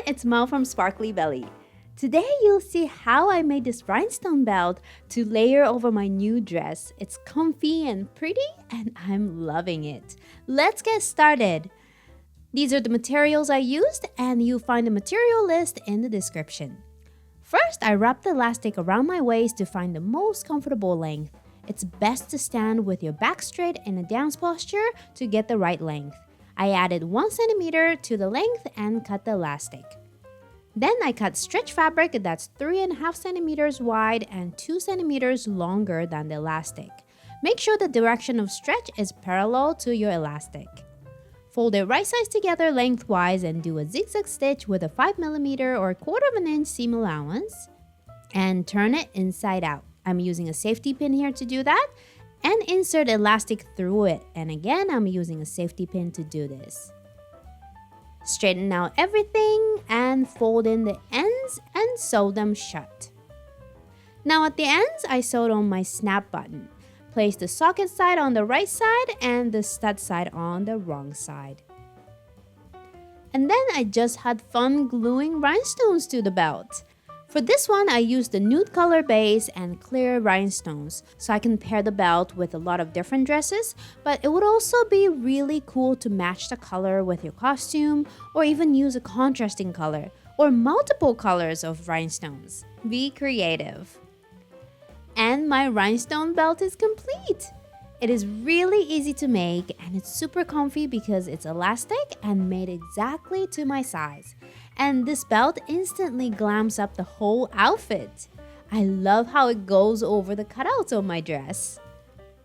it's Mel from Sparkly Belly. Today you'll see how I made this rhinestone belt to layer over my new dress. It's comfy and pretty and I'm loving it. Let's get started. These are the materials I used and you'll find the material list in the description. First, I wrapped the elastic around my waist to find the most comfortable length. It's best to stand with your back straight in a dance posture to get the right length. I added 1 centimeter to the length and cut the elastic. Then I cut stretch fabric that's 3.5 centimeters wide and 2 centimeters longer than the elastic. Make sure the direction of stretch is parallel to your elastic. Fold it right sides together lengthwise and do a zigzag stitch with a 5mm or 1/4 inch seam allowance and turn it inside out. I'm using a safety pin here to do that and insert elastic through it, and again I'm using a safety pin to do this. Straighten out everything and fold in the ends and sew them shut. Now at the ends I sewed on my snap button. Place the socket side on the right side and the stud side on the wrong side. And then I just had fun gluing rhinestones to the belt. For this one, I used the nude color base and clear rhinestones, so I can pair the belt with a lot of different dresses, but it would also be really cool to match the color with your costume, or even use a contrasting color, or multiple colors of rhinestones. Be creative. And my rhinestone belt is complete! It is really easy to make and it's super comfy because it's elastic and made exactly to my size. And this belt instantly glams up the whole outfit. I love how it goes over the cutouts of my dress.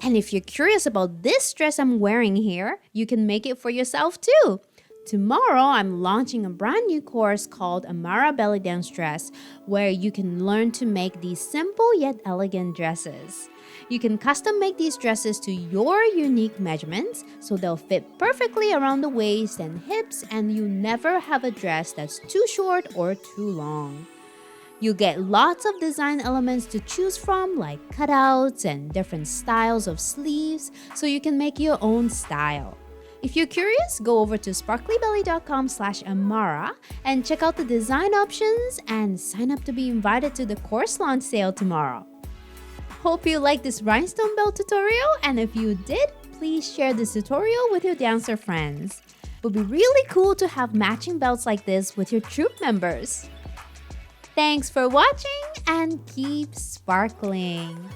And if you're curious about this dress I'm wearing here, you can make it for yourself too. Tomorrow, I'm launching a brand new course called Amara Belly Dance Dress, where you can learn to make these simple yet elegant dresses. You can custom make these dresses to your unique measurements, so they'll fit perfectly around the waist and hips, and you never have a dress that's too short or too long. You get lots of design elements to choose from, like cutouts and different styles of sleeves, so you can make your own style. If you're curious, go over to sparklybelly.com/Amara and check out the design options and sign up to be invited to the course launch sale tomorrow. Hope you liked this rhinestone belt tutorial, and if you did, please share this tutorial with your dancer friends. It would be really cool to have matching belts like this with your troop members. Thanks for watching and keep sparkling!